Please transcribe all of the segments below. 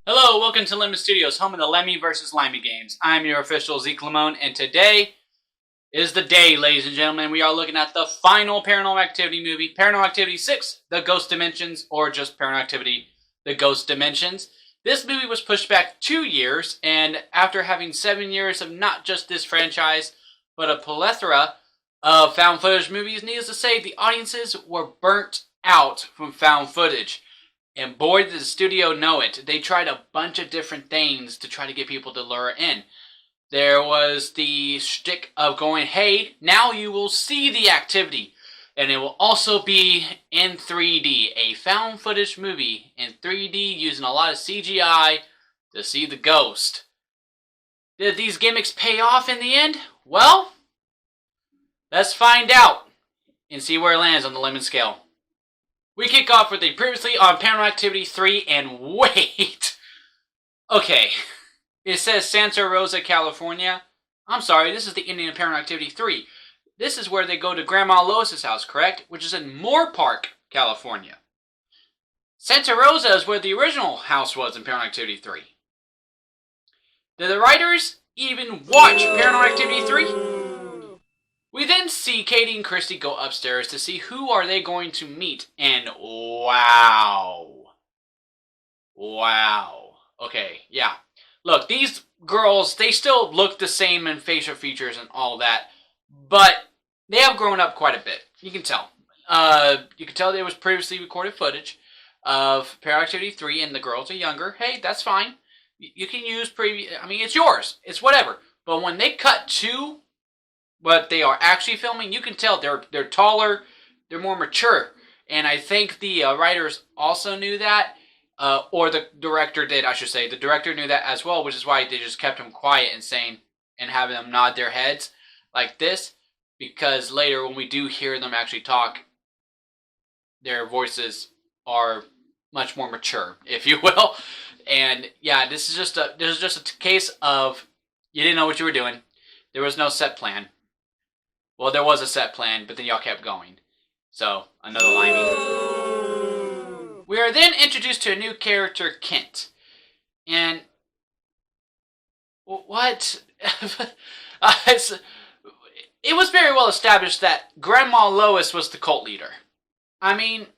Hello, welcome to Lemmy Studios, home of the Lemmy vs. Limey games. I'm your official Zeke Lamone, and today is the day, ladies and gentlemen. We are looking at the final Paranormal Activity movie, Paranormal Activity 6, The Ghost Dimensions, or just Paranormal Activity, The Ghost Dimensions. This movie was pushed back 2 years, and after having 7 years of not just this franchise, but a plethora of found footage movies, needless to say, the audiences were burnt out from found footage. And boy, did the studio know it. They tried a bunch of different things to try to get people to lure in. There was the shtick of going, hey, now you will see the activity. And it will also be in 3D. A found footage movie in 3D using a lot of CGI to see the ghost. Did these gimmicks pay off in the end? Well, let's find out and see where it lands on the lemon scale. We kick off with the previously on Paranormal Activity 3, and wait! Okay, it says Santa Rosa, California. I'm sorry, this is the ending of Paranormal Activity 3. This is where they go to Grandma Lois's house, correct? Which is in Moore Park, California. Santa Rosa is where the original house was in Paranormal Activity 3. Did the writers even watch Paranormal Activity 3? We then see Katie and Christy go upstairs to see who are they going to meet, and wow. Okay, yeah. Look, these girls, they still look the same in facial features and all that, but they have grown up quite a bit. You can tell. You can tell there was previously recorded footage of Paranormal Activity 3, and the girls are younger. Hey, that's fine. You can use it's yours. It's whatever. But when they cut to what they are actually filming, you can tell they're taller, they're more mature, and I think the writers also knew that, or the director did, I should say. The director knew that as well, which is why they just kept them quiet and saying and having them nod their heads like this, because later when we do hear them actually talk, their voices are much more mature, if you will. And yeah, this is just a case of you didn't know what you were doing. There was no set plan. Well, there was a set plan, but then y'all kept going. So, another Limey. We are then introduced to a new character, Kent. And what? It was very well established that Grandma Lois was the cult leader. I mean,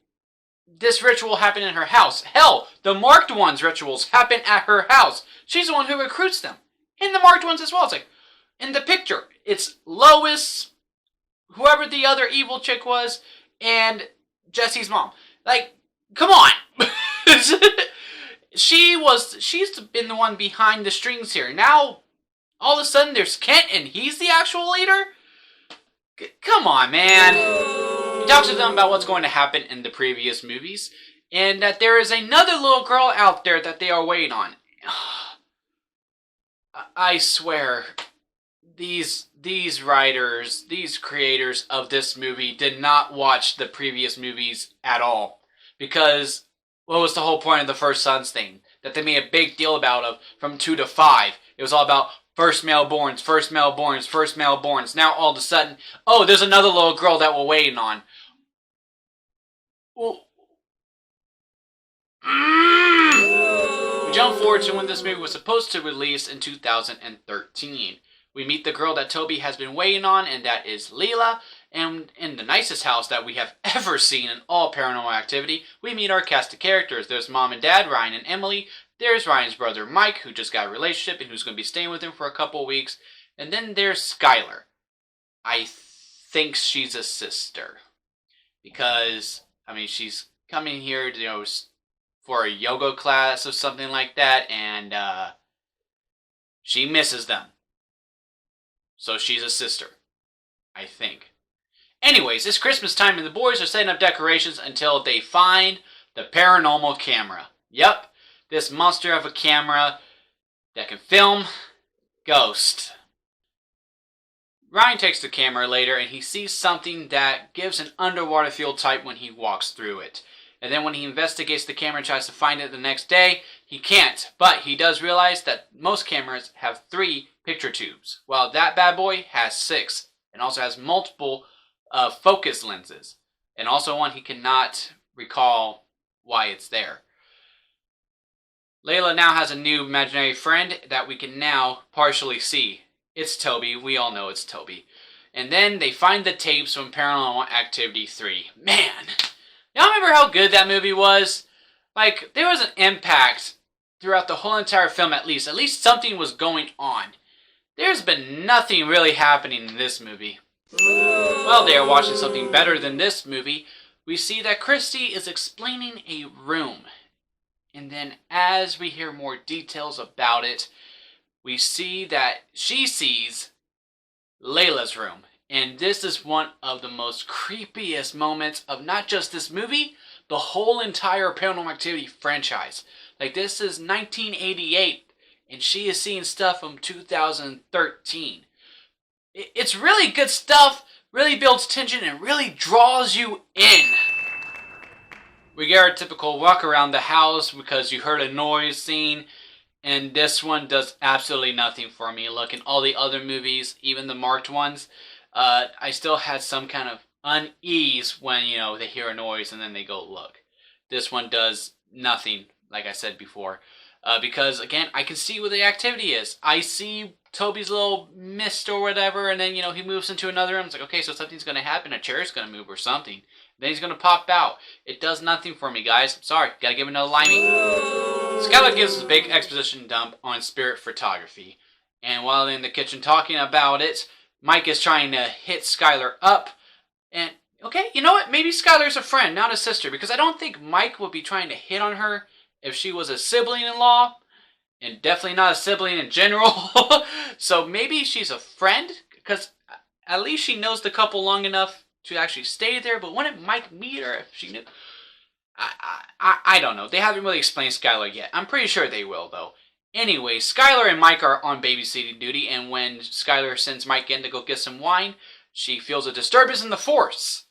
this ritual happened in her house. Hell, the Marked Ones rituals happen at her house. She's the one who recruits them. And the Marked Ones as well. It's like, in the picture, it's Lois, whoever the other evil chick was, and Jesse's mom. Like, come on! She's been the one behind the strings here. Now, all of a sudden, there's Kent, and he's the actual leader? Come on, man. He talks to them about what's going to happen in the previous movies, and that there is another little girl out there that they are waiting on. I swear, these writers, these creators of this movie did not watch the previous movies at all. Because what was the whole point of the First Sons thing? That they made a big deal about from 2 to 5. It was all about first male borns, first male borns, first male borns. Now all of a sudden, oh, there's another little girl that we're waiting on. We jump forward to when this movie was supposed to release in 2013. We meet the girl that Toby has been waiting on, and that is Leela. And in the nicest house that we have ever seen in all Paranormal Activity, we meet our cast of characters. There's Mom and Dad, Ryan and Emily. There's Ryan's brother, Mike, who just got a relationship and who's going to be staying with him for a couple weeks. And then there's Skylar. I think she's a sister. Because, she's coming here, for a yoga class or something like that, and she misses them. So she's a sister, I think. Anyways, it's Christmas time and the boys are setting up decorations until they find the paranormal camera. Yep, this monster of a camera that can film ghosts. Ryan takes the camera later and he sees something that gives an underwater feel type when he walks through it. And then when he investigates the camera and tries to find it the next day, he can't. But he does realize that most cameras have 3 picture tubes, while that bad boy has 6, and also has multiple focus lenses, and also one he cannot recall why it's there. Layla now has a new imaginary friend that we can now partially see. It's Toby. We all know it's Toby. And then they find the tapes from Paranormal Activity 3. Man, y'all remember how good that movie was? Like, there was an impact throughout the whole entire film at least. At least something was going on. There's been nothing really happening in this movie. While they are watching something better than this movie, we see that Christy is explaining a room. And then as we hear more details about it, we see that she sees Layla's room. And this is one of the most creepiest moments of not just this movie, the whole entire Paranormal Activity franchise. Like, this is 1988, and she is seeing stuff from 2013. It's really good stuff, really builds tension, and really draws you in. We get our typical walk around the house because you heard a noise scene, and this one does absolutely nothing for me. Look, in all the other movies, even the marked ones, I still had some kind of unease when, they hear a noise and then they go look. This one does nothing, like I said before, because, again, I can see what the activity is. I see Toby's little mist or whatever, and then, he moves into another room. It's like, okay, so something's going to happen. A chair's going to move or something. Then he's going to pop out. It does nothing for me, guys. Sorry, gotta give another Limey. Skylar gives us a big exposition dump on spirit photography. And while they're in the kitchen talking about it, Mike is trying to hit Skylar up. And, okay, you know what? Maybe Skylar's a friend, not a sister. Because I don't think Mike would be trying to hit on her if she was a sibling-in-law. And definitely not a sibling in general. So maybe she's a friend. Because at least she knows the couple long enough to actually stay there. But wouldn't Mike meet her if she knew? I don't know. They haven't really explained Skylar yet. I'm pretty sure they will, though. Anyway, Skylar and Mike are on babysitting duty, and when Skylar sends Mike in to go get some wine, she feels a disturbance in the Force.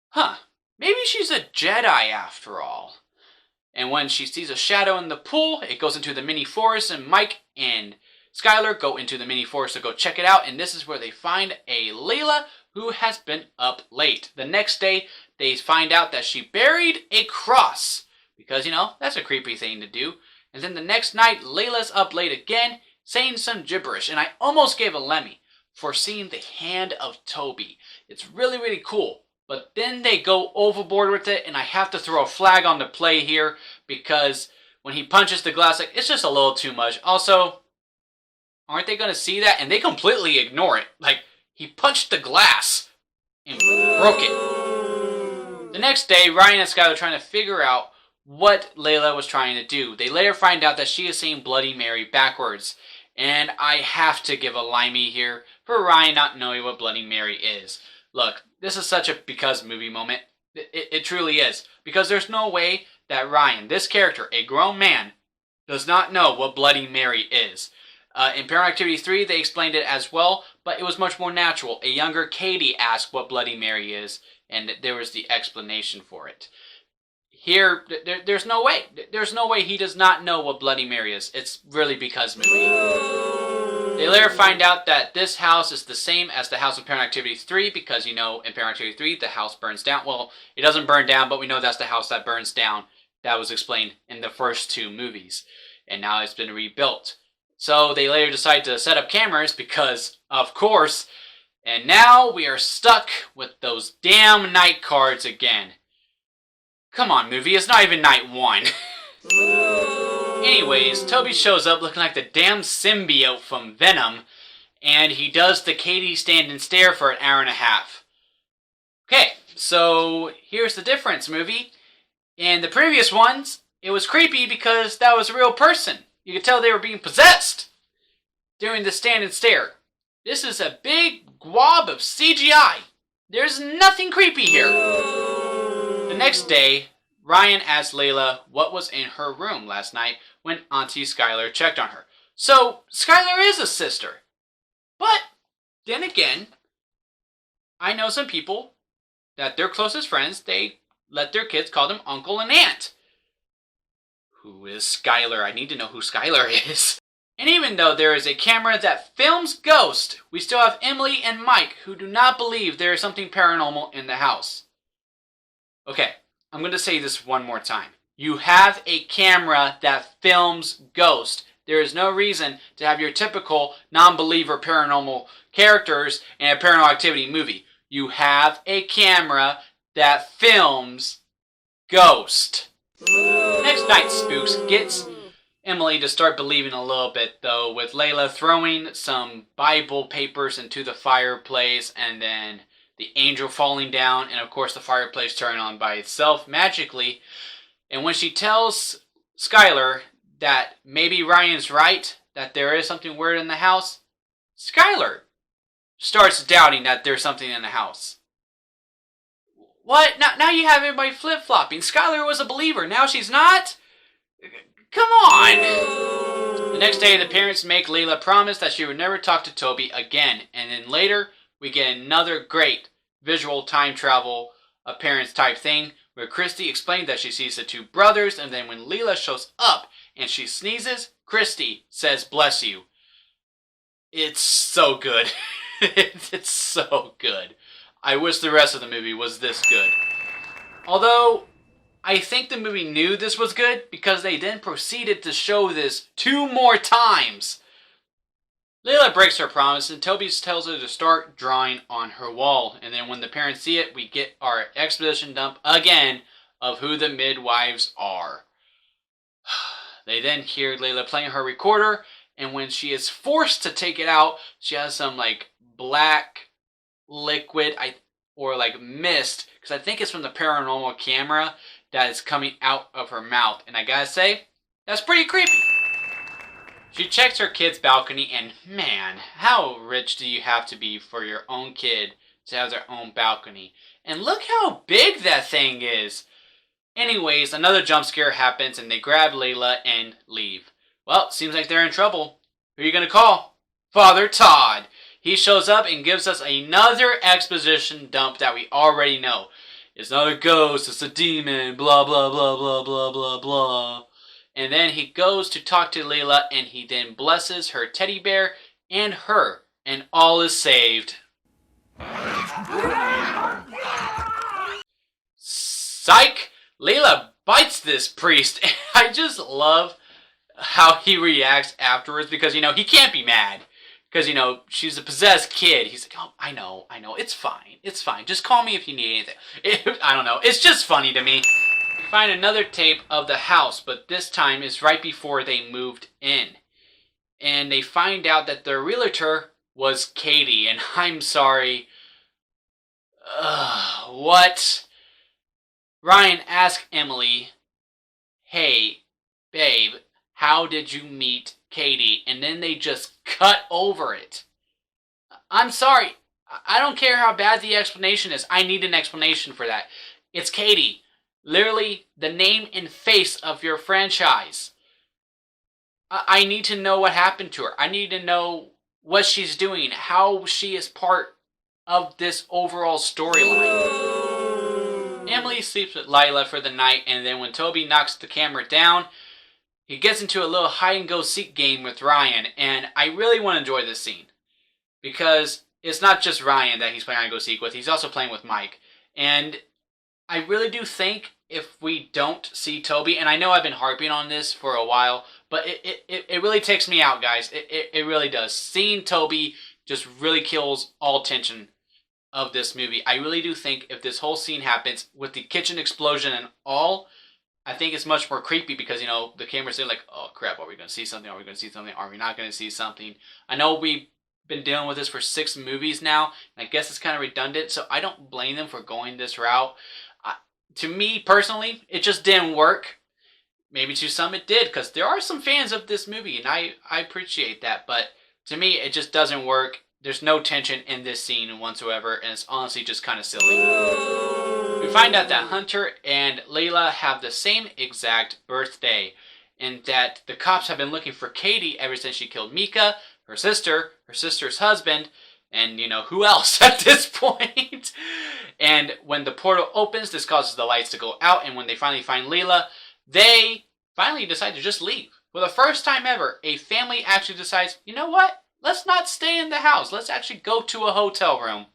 Huh. Maybe she's a Jedi after all. And when she sees a shadow in the pool, it goes into the mini forest, and Mike and Skylar go into the mini forest to go check it out, and this is where they find a Layla who has been up late. The next day, they find out that she buried a cross, because, that's a creepy thing to do. And then the next night, Layla's up late again, saying some gibberish, and I almost gave a Lemmy for seeing the hand of Toby. It's really, really cool. But then they go overboard with it, and I have to throw a flag on the play here, because when he punches the glass, it's just a little too much. Also, aren't they going to see that? And they completely ignore it. He punched the glass and broke it. The next day, Ryan and Skylar are trying to figure out what Layla was trying to do. They later find out that she is saying Bloody Mary backwards. And I have to give a Limey here for Ryan not knowing what Bloody Mary is. Look, this is such a because movie moment. It truly is. Because there's no way that Ryan, this character, a grown man, does not know what Bloody Mary is. In Paranormal Activity 3, they explained it as well, but it was much more natural. A younger Katie asked what Bloody Mary is, and there was the explanation for it. Here, there's no way. There's no way he does not know what Bloody Mary is. It's really because movie. They later find out that this house is the same as the house in Paranormal Activity 3, because, in Paranormal Activity 3, the house burns down. Well, it doesn't burn down, but we know that's the house that burns down. That was explained in the first two movies. And now it's been rebuilt. So they later decide to set up cameras because, of course, and now we are stuck with those damn night cards again. Come on, movie, it's not even night one. Anyways, Toby shows up looking like the damn symbiote from Venom, and he does the Katie stand and stare for an hour and a half. Okay, so here's the difference, movie. In the previous ones, it was creepy because that was a real person. You could tell they were being possessed during the stand and stare. This is a big glob of CGI. There's nothing creepy here. The next day, Ryan asked Layla what was in her room last night when Auntie Skylar checked on her. So, Skylar is a sister. But, then again, I know some people that their closest friends, they let their kids call them uncle and aunt. Who is Skylar? I need to know who Skylar is. And even though there is a camera that films ghosts, we still have Emily and Mike who do not believe there is something paranormal in the house. Okay, I'm going to say this one more time. You have a camera that films ghosts. There is no reason to have your typical non-believer paranormal characters in a Paranormal Activity movie. You have a camera that films ghosts. Next night, Spooks gets Emily to start believing a little bit, though, with Layla throwing some Bible papers into the fireplace, and then the angel falling down, and of course the fireplace turning on by itself magically. And when she tells Skylar that maybe Ryan's right, that there is something weird in the house, Skylar starts doubting that there's something in the house. What? Now you have everybody flip-flopping. Skylar was a believer. Now she's not? Come on! The next day, the parents make Layla promise that she would never talk to Toby again. And then later, we get another great visual time travel appearance type thing, where Christy explained that she sees the two brothers, and then when Layla shows up and she sneezes, Christy says, "Bless you." It's so good. It's so good. I wish the rest of the movie was this good. Although, I think the movie knew this was good because they then proceeded to show this 2 more times. Layla breaks her promise and Toby tells her to start drawing on her wall. And then when the parents see it, we get our exposition dump again of who the midwives are. They then hear Layla playing her recorder, and when she is forced to take it out, she has some like black liquid or like mist, because I think it's from the paranormal camera that is coming out of her mouth. And I gotta say, that's pretty creepy. She checks her kid's balcony, and man, how rich do you have to be for your own kid to have their own balcony? And look how big that thing is. Anyways, another jump scare happens, and they grab Layla and leave. Well, seems like they're in trouble. Who are you gonna call? Father Todd. He shows up and gives us another exposition dump that we already know. It's not a ghost, it's a demon, blah, blah, blah, blah, blah, blah, blah. And then he goes to talk to Layla, and he then blesses her teddy bear and her, and all is saved. Psych! Layla bites this priest, and I just love how he reacts afterwards, because, he can't be mad. Because, she's a possessed kid. He's like, oh, I know, it's fine, just call me if you need anything. I don't know, it's just funny to me. We find another tape of the house, but this time is right before they moved in. And they find out that their realtor was Katie, and I'm sorry. What? Ryan asked Emily, "Hey, babe, how did you meet Katie?" And then they just cut over it. I'm sorry. I don't care how bad the explanation is. I need an explanation for that. It's Katie. Literally the name and face of your franchise. I need to know what happened to her. I need to know what she's doing, how she is part of this overall storyline. Emily sleeps with Layla for the night, and then when Toby knocks the camera down, he gets into a little hide-and-go-seek game with Ryan, and I really want to enjoy this scene. Because it's not just Ryan that he's playing hide-and-go-seek with, he's also playing with Mike. And I really do think if we don't see Toby, and I know I've been harping on this for a while, but it really takes me out, guys. It really does. Seeing Toby just really kills all tension of this movie. I really do think if this whole scene happens with the kitchen explosion and all, I think it's much more creepy because, the camera's there like, oh crap, are we going to see something? Are we going to see something? Are we not going to see something? I know we've been dealing with this for 6 movies now, and I guess it's kind of redundant, so I don't blame them for going this route. To me, personally, it just didn't work. Maybe to some it did, because there are some fans of this movie, and I appreciate that, but to me, it just doesn't work. There's no tension in this scene whatsoever, and it's honestly just kind of silly. We find out that Hunter and Layla have the same exact birthday, and that the cops have been looking for Katie ever since she killed Mika, her sister, her sister's husband, and who else at this point. And when the portal opens, this causes the lights to go out, and when they finally find Layla, they finally decide to just leave. For the first time ever, a family actually decides, you know what? Let's not stay in the house. Let's actually go to a hotel room.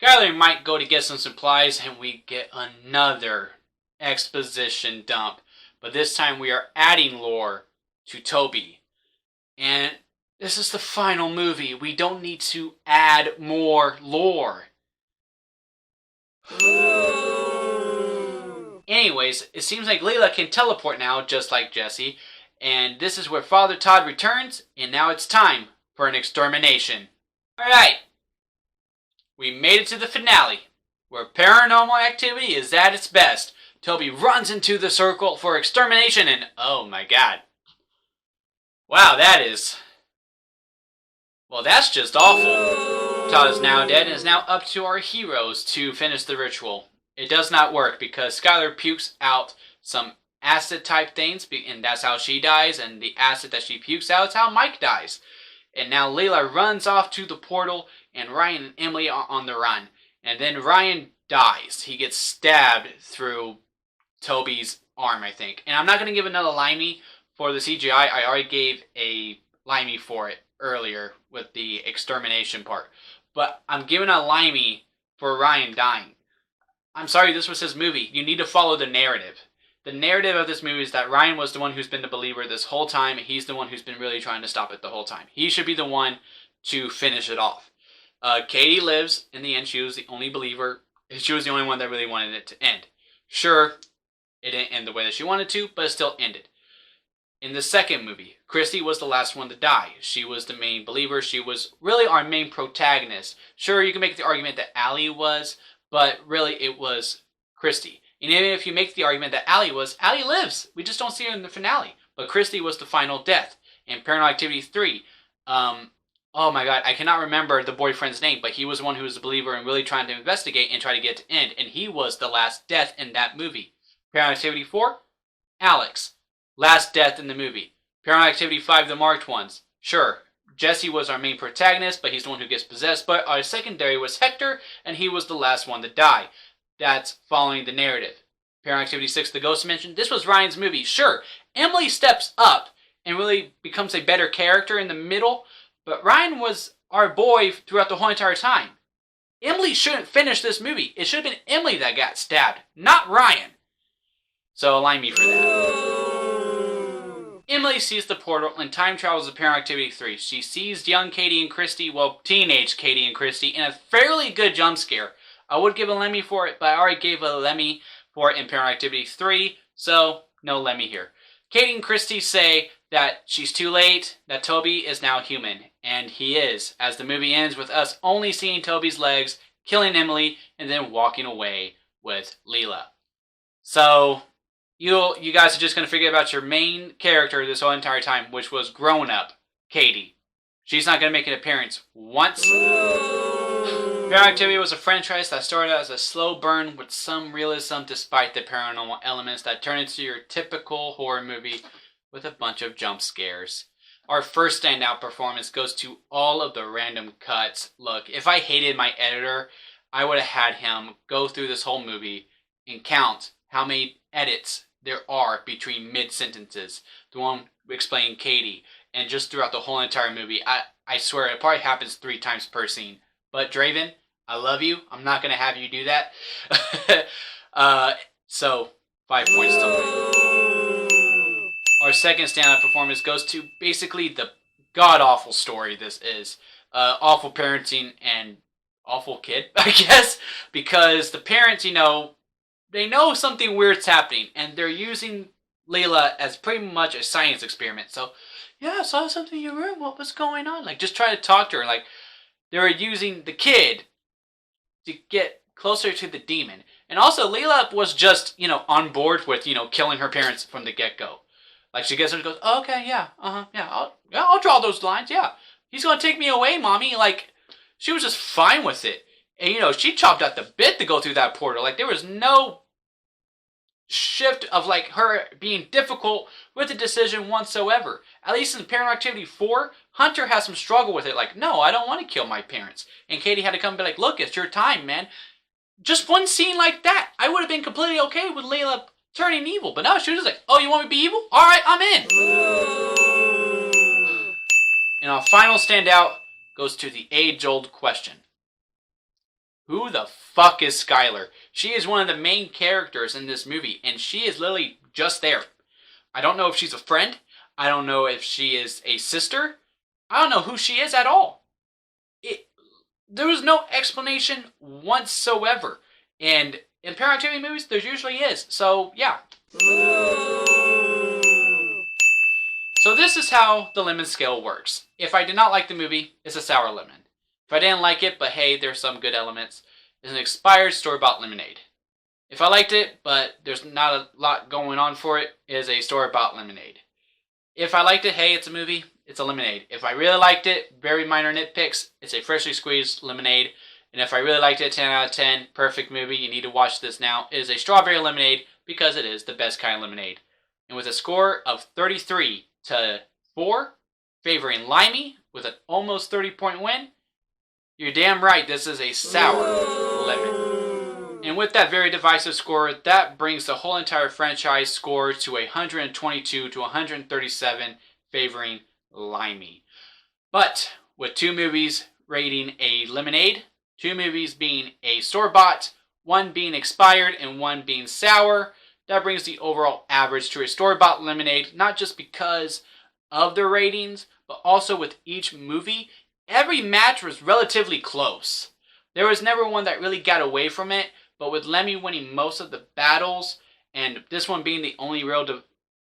Skylar and Mike go to get some supplies, and we get another exposition dump. But this time we are adding lore to Toby. And this is the final movie. We don't need to add more lore. Anyways, it seems like Layla can teleport now, just like Jesse. And this is where Father Todd returns, and now it's time for an extermination. Alright, we made it to the finale, where paranormal activity is at its best. Toby runs into the circle for extermination, and oh my god. Wow, that is... well, that's just awful. Todd is now dead, and it's now up to our heroes to finish the ritual. It does not work, because Skylar pukes out some acid type things, and that's how she dies, and the acid that she pukes out is how Mike dies. And now Layla runs off to the portal, and Ryan and Emily are on the run. And then Ryan dies. He gets stabbed through Toby's arm, I think. And I'm not going to give another Limey for the CGI. I already gave a Limey for it earlier with the extermination part. But I'm giving a Limey for Ryan dying. I'm sorry, this was his movie. You need to follow the narrative. The narrative of this movie is that Ryan was the one who's been the believer this whole time. He's the one who's been really trying to stop it the whole time. He should be the one to finish it off. Katie lives. In the end, she was the only believer. She was the only one that really wanted it to end. Sure, it didn't end the way that she wanted to, but it still ended. In the second movie, Christy was the last one to die. She was the main believer. She was really our main protagonist. Sure, you can make the argument that Allie was, but really it was Christy. And even if you make the argument that Allie lives. We just don't see her in the finale. But Christy was the final death. In Paranormal Activity 3, oh my god, I cannot remember the boyfriend's name, but he was the one who was a believer and really trying to investigate and try to get to end. And he was the last death in that movie. Paranormal Activity 4, Alex. Last death in the movie. Paranormal Activity 5, the marked ones. Sure, Jesse was our main protagonist, but he's the one who gets possessed. But our secondary was Hector, and he was the last one to die. That's following the narrative. Paranormal Activity 6, the ghost dimension. This was Ryan's movie. Sure, Emily steps up and really becomes a better character in the middle, but Ryan was our boy throughout the whole entire time. Emily shouldn't finish this movie. It should have been Emily that got stabbed, not Ryan. So align me for that. Emily sees the portal and time travels to Paranormal Activity 3. She sees young Katie and Christy, well, teenage Katie and Christy, in a fairly good jump scare. I would give a Lemmy for it, but I already gave a Lemmy for it in Paranormal Activity 3, so no Lemmy here. Katie and Christy say that she's too late, that Toby is now human, and he is, as the movie ends with us only seeing Toby's legs, killing Emily, and then walking away with Leela. So, you guys are just going to forget about your main character this whole entire time, which was grown-up Katie. She's not going to make an appearance once. Paranormal Activity was a franchise that started out as a slow burn with some realism despite the paranormal elements that turned into your typical horror movie with a bunch of jump scares. Our first standout performance goes to all of the random cuts. Look, if I hated my editor, I would have had him go through this whole movie and count how many edits there are between mid-sentences. The one explaining Katie, and just throughout the whole entire movie. I swear, it probably happens 3 times per scene. But Draven, I love you. I'm not going to have you do that. So, 5 points to me. Our second standout performance goes to basically the god-awful story this is. Awful parenting and awful kid, I guess. Because the parents, they know something weird's happening. And they're using Layla as pretty much a science experiment. So, yeah, I saw something in your room. What was going on? Just try to talk to her. They were using the kid to get closer to the demon. And also, Leela was just, on board with, killing her parents from the get-go. She gets her and goes, oh, okay, yeah, I'll draw those lines, yeah. He's going to take me away, Mommy. She was just fine with it. And, she chopped at the bit to go through that portal. There was no shift of, her being difficult with the decision whatsoever. At least in Paranormal Activity 4, Hunter has some struggle with it. No, I don't want to kill my parents. And Katie had to come and be like, look, it's your time, man. Just one scene like that, I would have been completely okay with Layla turning evil. But no, she was just like, oh, you want me to be evil? All right, I'm in. And our final standout goes to the age-old question. Who the fuck is Skylar? She is one of the main characters in this movie, and she is literally just there. I don't know if she's a friend. I don't know if she is a sister. I don't know who she is at all. There was no explanation whatsoever. And in Paranormal Activity movies, there usually is. So, yeah. So this is how the lemon scale works. If I did not like the movie, it's a sour lemon. If I didn't like it, but hey, there's some good elements, it's an expired store-bought lemonade. If I liked it, but there's not a lot going on for it, it is a store-bought lemonade. If I liked it, hey, it's a movie, it's a lemonade. If I really liked it, very minor nitpicks, it's a freshly squeezed lemonade. And if I really liked it, 10 out of 10, perfect movie, you need to watch this now, it is a strawberry lemonade because it is the best kind of lemonade. And with a score of 33 to 4, favoring Limey with an almost 30-point win, you're damn right this is a sour lemon. And with that very divisive score, that brings the whole entire franchise score to 122 to 137, favoring Limey. But with 2 movies rating a lemonade, 2 movies being a store-bought, 1 being expired, and 1 being sour, that brings the overall average to a store-bought lemonade, not just because of their ratings, but also with each movie. Every match was relatively close. There was never one that really got away from it, but with Lemmy winning most of the battles, and this one being the only real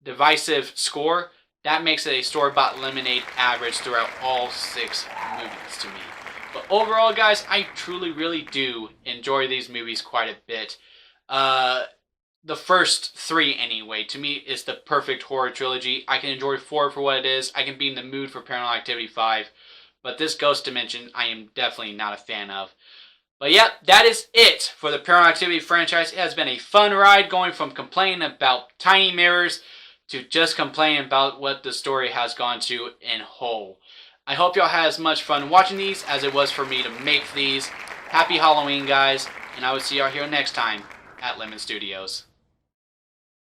divisive score, that makes it a store-bought lemonade average throughout all 6 movies to me. But overall, guys, I truly, really do enjoy these movies quite a bit. The first 3, anyway, to me is the perfect horror trilogy. I can enjoy 4 for what it is. I can be in the mood for Paranormal Activity 5. But this Ghost Dimension, I am definitely not a fan of. But yeah, that is it for the Paranormal Activity franchise. It has been a fun ride going from complaining about tiny mirrors to just complaining about what the story has gone to in whole. I hope y'all had as much fun watching these as it was for me to make these. Happy Halloween, guys. And I will see y'all here next time at Lemon Studios.